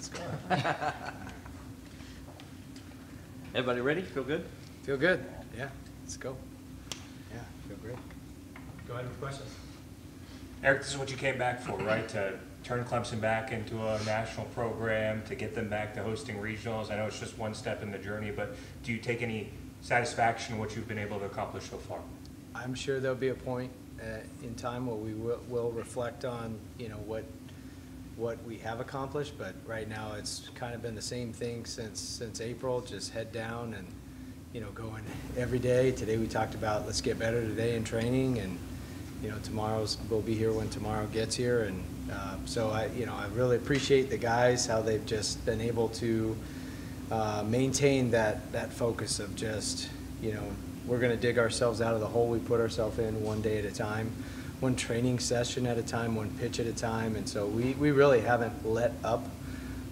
Let's go. Everybody ready? Feel good? Feel good. Yeah, let's go. Yeah, feel great. Go ahead with questions. Eric, this is what you came back for, right? To turn Clemson back into a national program, to get them back to hosting regionals. I know it's just one step in the journey, but do you take any satisfaction in what you've been able to accomplish so far? I'm sure there'll be a point in time where we will reflect on, you know, what we have accomplished, but right now it's kind of been the same thing since April, just head down and, you know, going every day. Today we talked about let's get better today in training, and, you know, we'll be here when tomorrow gets here. And so I really appreciate the guys, how they've just been able to maintain that focus of just, you know, we're going to dig ourselves out of the hole we put ourselves in one day at a time, one training session at a time, one pitch at a time. And so we really haven't let up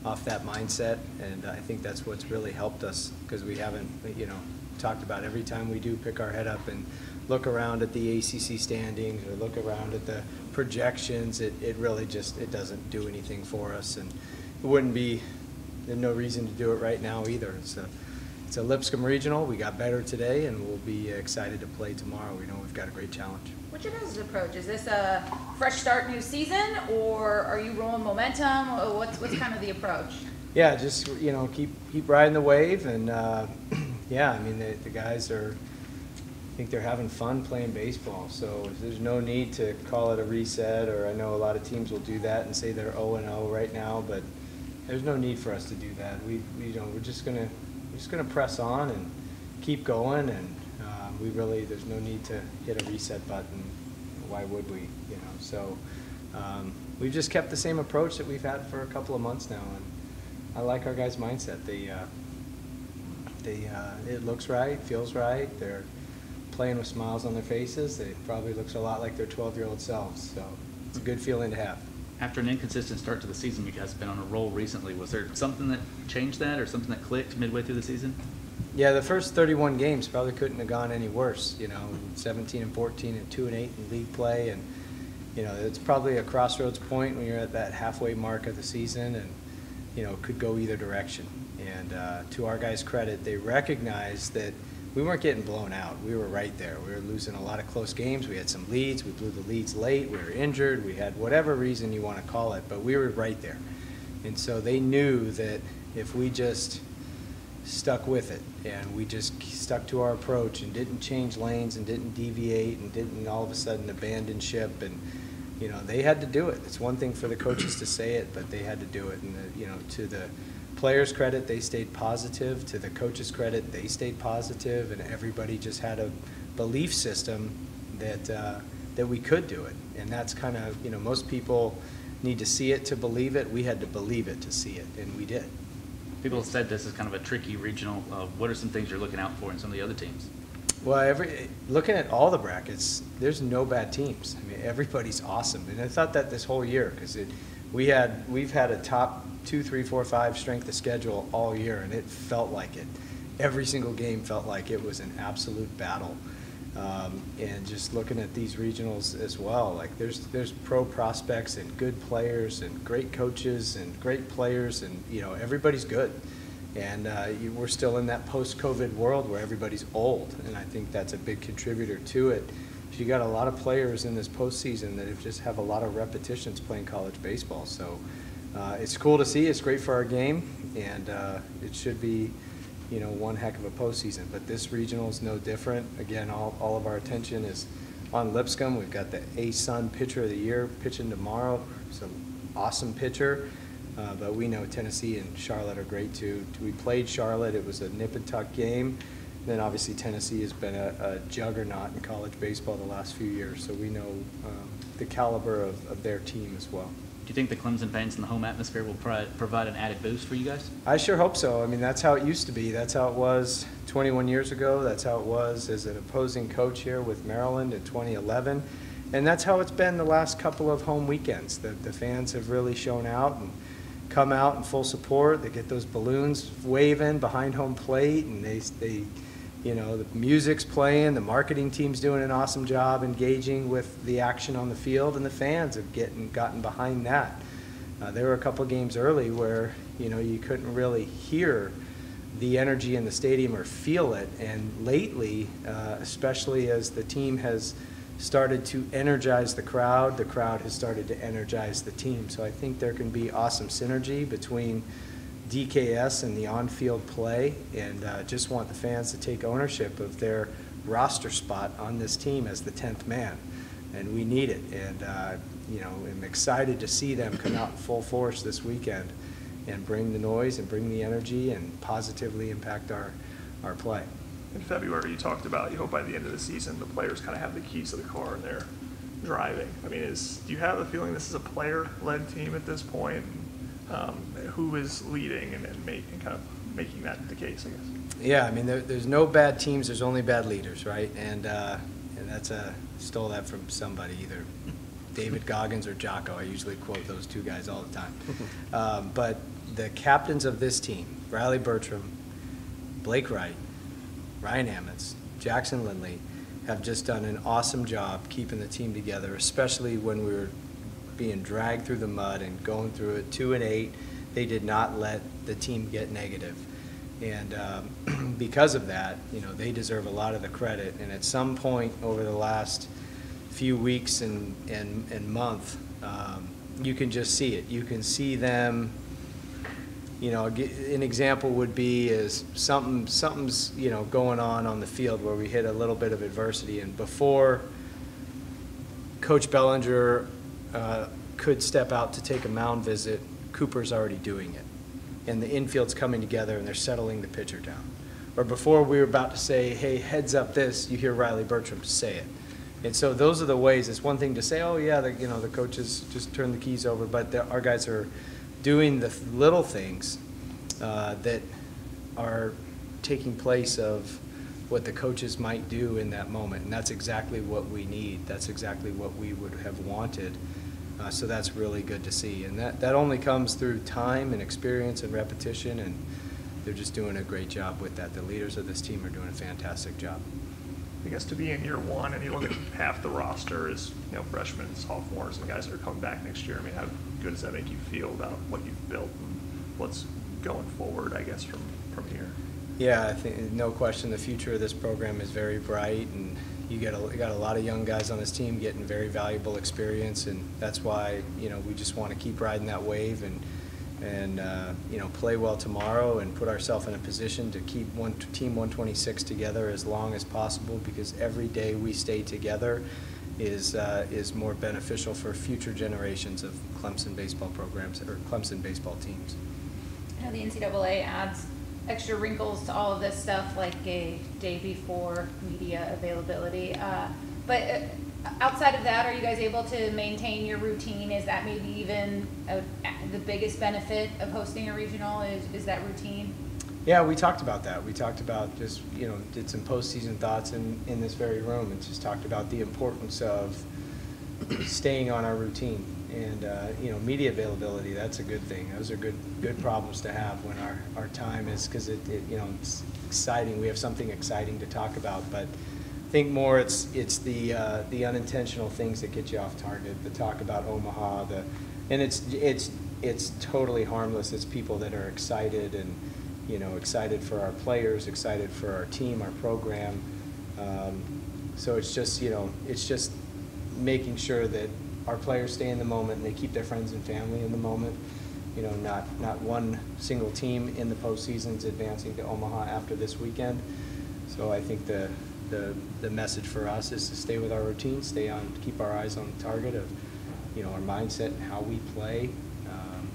off that mindset, and I think that's what's really helped us, because we haven't, you know, talked about every time we do pick our head up and look around at the ACC standings or look around at the projections, it really just, it doesn't do anything for us, and it wouldn't be, there's no reason to do it right now either. It's a Lipscomb Regional. We got better today, and we'll be excited to play tomorrow. We know we've got a great challenge. What's your guys' approach? Is this a fresh start, new season, or are you rolling momentum? What's kind of the approach? Yeah, just, you know, keep riding the wave, and yeah, I mean the guys are, I think they're having fun playing baseball. So there's no need to call it a reset, or I know a lot of teams will do that and say they're 0-0 right now, but there's no need for us to do that. We're just gonna press on and keep going, and there's no need to hit a reset button. Why would we? You know, so we've just kept the same approach that we've had for a couple of months now, and I like our guys' mindset. It looks right, feels right. They're playing with smiles on their faces. It probably looks a lot like their 12-year-old selves. So it's a good feeling to have. After an inconsistent start to the season, you guys have been on a roll recently. Was there something that changed that, or something that clicked midway through the season? Yeah, the first 31 games probably couldn't have gone any worse. You know, 17-14 and 2-8 in league play, and you know, it's probably a crossroads point when you're at that halfway mark of the season, and you know, it could go either direction. And to our guys' credit, they recognized that we weren't getting blown out. We were right there. We were losing a lot of close games. We had some leads. We blew the leads late. We were injured. We had whatever reason you want to call it, but we were right there. And so they knew that if we just stuck with it and we just stuck to our approach and didn't change lanes and didn't deviate and didn't all of a sudden abandon ship, and you know, they had to do it. It's one thing for the coaches to say it, but they had to do it. And you know, to the players' credit, they stayed positive. To the coaches' credit, they stayed positive, and everybody just had a belief system that we could do it. And that's kind of, you know, most people need to see it to believe it. We had to believe it to see it, and we did. People have said this is kind of a tricky regional. What are some things you're looking out for in some of the other teams? Well, looking at all the brackets, there's no bad teams. I mean, everybody's awesome, and I thought that this whole year, because we've had a top 2, 3, 4, 5 strength of schedule all year, and it felt like it. Every single game felt like it was an absolute battle. And just looking at these regionals as well, like there's pro prospects and good players and great coaches and great players, and you know, everybody's good. And we're still in that post-COVID world where everybody's old, and I think that's a big contributor to it. So you got a lot of players in this postseason that just have a lot of repetitions playing college baseball. So it's cool to see. It's great for our game, and it should be, you know, one heck of a postseason. But this regional is no different. Again, all of our attention is on Lipscomb. We've got the A-Sun Pitcher of the Year pitching tomorrow. It's an awesome pitcher. But we know Tennessee and Charlotte are great too. We played Charlotte. It was a nip-and-tuck game. And then obviously Tennessee has been a juggernaut in college baseball the last few years. So we know the caliber of their team as well. Do you think the Clemson fans and the home atmosphere will provide an added boost for you guys? I sure hope so. I mean, that's how it used to be. That's how it was 21 years ago. That's how it was as an opposing coach here with Maryland in 2011. And that's how it's been the last couple of home weekends. The fans have really shown out and come out in full support. They get those balloons waving behind home plate, and they you know, the music's playing, the marketing team's doing an awesome job engaging with the action on the field, and the fans have gotten behind that. There were a couple games early where, You know, you couldn't really hear the energy in the stadium or feel it. And lately, especially as the team has started to energize the crowd has started to energize the team. So I think there can be awesome synergy between DKS and the on-field play, and just want the fans to take ownership of their roster spot on this team as the 10th man. And we need it. And, you know, I'm excited to see them come out in full force this weekend and bring the noise and bring the energy and positively impact our play. In February, you talked about you hope by the end of the season the players kind of have the keys to the car and they're driving. I mean, do you have a feeling this is a player-led team at this point? Who is leading and kind of making that the case, I guess? Yeah, I mean, there's no bad teams, there's only bad leaders, right? And that's stole that from somebody, either David Goggins or Jocko. I usually quote those two guys all the time. But the captains of this team, Riley Bertram, Blake Wright, Ryan Ammons, Jackson Lindley, have just done an awesome job keeping the team together, especially when we were being dragged through the mud and going through it 2-8. They did not let the team get negative. And because of that, you know, they deserve a lot of the credit. And at some point over the last few weeks and month, you can just see it. You can see them. You know, an example would be is something's you know going on the field where we hit a little bit of adversity, and before Coach Bellinger could step out to take a mound visit, Cooper's already doing it, and the infield's coming together and they're settling the pitcher down. Or before we were about to say, hey, heads up this, you hear Riley Bertram say it. And so those are the ways. It's one thing to say, oh yeah, you know, the coaches just turn the keys over, but our guys are doing the little things that are taking place of what the coaches might do in that moment. And that's exactly what we need. That's exactly what we would have wanted. So that's really good to see. And that only comes through time and experience and repetition, and they're just doing a great job with that. The leaders of this team are doing a fantastic job. I guess to be in year one and you look at half the roster is, you know, freshmen and sophomores and guys that are coming back next year. I mean, how good does that make you feel about what you've built and what's going forward, I guess, from here? Yeah, I think no question the future of this program is very bright, and you got a lot of young guys on this team getting very valuable experience, and that's why, you know, we just want to keep riding that wave and you know, play well tomorrow and put ourselves in a position to keep Team 126 together as long as possible, because every day we stay together is more beneficial for future generations of Clemson baseball programs or Clemson baseball teams. I know the NCAA adds extra wrinkles to all of this stuff, like a day before media availability. But outside of that, are you guys able to maintain your routine? Is that maybe even the biggest benefit of hosting a regional is that routine? Yeah, we talked about that. We talked about just, you know, did some postseason thoughts in this very room and just talked about the importance of staying on our routine. And, you know, media availability, that's a good thing. Those are good problems to have when our time is, because it, you know, it's exciting. We have something exciting to talk about, but I think more it's the unintentional things that get you off target. The talk about Omaha, and it's totally harmless. It's people that are excited and, you know, excited for our players, excited for our team, our program. So it's just, you know, it's just making sure that our players stay in the moment and they keep their friends and family in the moment. You know, not one single team in the postseason is advancing to Omaha after this weekend. So I think the message for us is to stay with our routine, keep our eyes on the target of, you know, our mindset and how we play,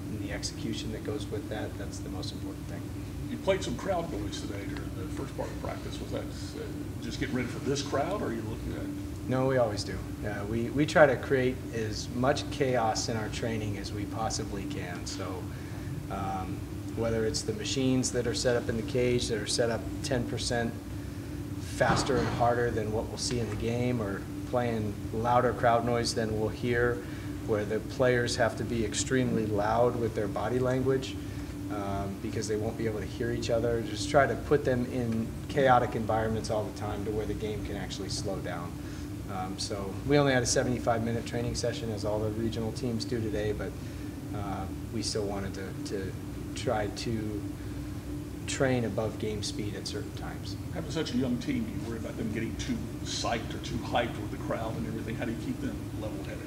and the execution that goes with that. That's the most important thing. You played some crowd noise today during the first part of practice. Was that just getting ready for this crowd, or are you looking at? No, we always do. We try to create as much chaos in our training as we possibly can. So whether it's the machines that are set up in the cage that are set up 10% faster and harder than what we'll see in the game, or playing louder crowd noise than we'll hear, where the players have to be extremely loud with their body language because they won't be able to hear each other. Just try to put them in chaotic environments all the time to where the game can actually slow down. So we only had a 75-minute training session, as all the regional teams do today, but we still wanted to try to train above game speed at certain times. Having such a young team, you worry about them getting too psyched or too hyped with the crowd and everything. How do you keep them level-headed?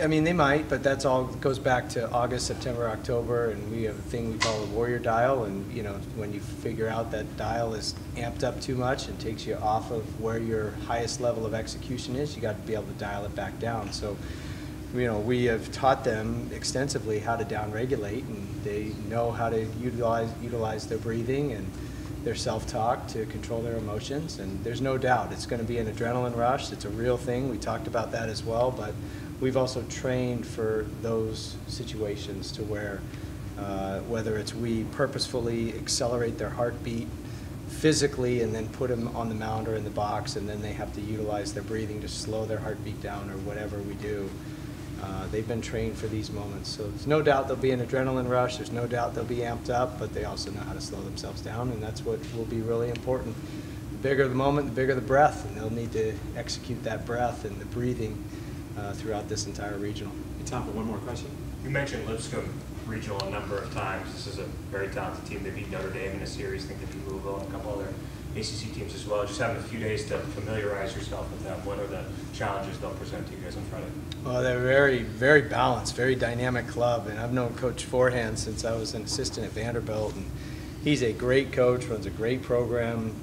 I mean, they might, but that's all goes back to August, September, October, and we have a thing we call the warrior dial. And you know, when you figure out that dial is amped up too much and takes you off of where your highest level of execution is, you got to be able to dial it back down. So, you know, we have taught them extensively how to downregulate, and they know how to utilize their breathing and their self-talk to control their emotions. And there's no doubt it's going to be an adrenaline rush. It's a real thing. We talked about that as well, but we've also trained for those situations to where whether it's we purposefully accelerate their heartbeat physically and then put them on the mound or in the box, and then they have to utilize their breathing to slow their heartbeat down, or whatever we do. They've been trained for these moments. So there's no doubt there'll be an adrenaline rush. There's no doubt they'll be amped up, but they also know how to slow themselves down, and that's what will be really important. The bigger the moment, the bigger the breath, and they'll need to execute that breath and the breathing throughout this entire regional. Time for one more question. You mentioned Lipscomb Regional a number of times. This is a very talented team. They beat Notre Dame in a series. I think they beat Louisville and a couple other ACC teams as well. Just having a few days to familiarize yourself with them. What are the challenges they'll present to you guys on Friday? Well, they're very, very balanced, very dynamic club, and I've known Coach Forehand since I was an assistant at Vanderbilt, and he's a great coach, runs a great program,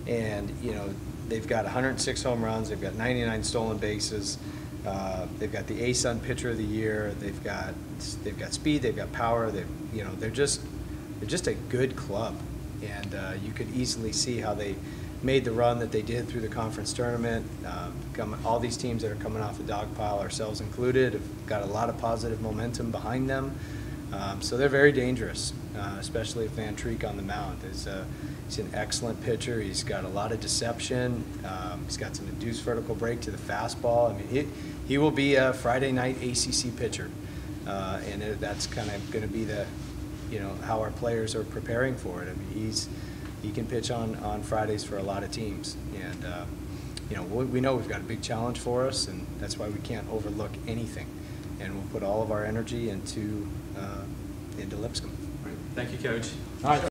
and you know, they've got 106 home runs, they've got 99 stolen bases, they've got the ASUN Pitcher of the Year, they've got speed, they've got power, they're just a good club, and you could easily see how they made the run that they did through the conference tournament. All these teams that are coming off the dog pile, ourselves included, have got a lot of positive momentum behind them. So they're very dangerous, especially if Van Treek on the mound. He's an excellent pitcher. He's got a lot of deception. He's got some induced vertical break to the fastball. I mean, he will be a Friday night ACC pitcher, and that's kind of going to be the, how our players are preparing for it. I mean, he can pitch on Fridays for a lot of teams, and we know we've got a big challenge for us, and that's why we can't overlook anything, and we'll put all of our energy into Lipscomb. Thank you, Coach. All right.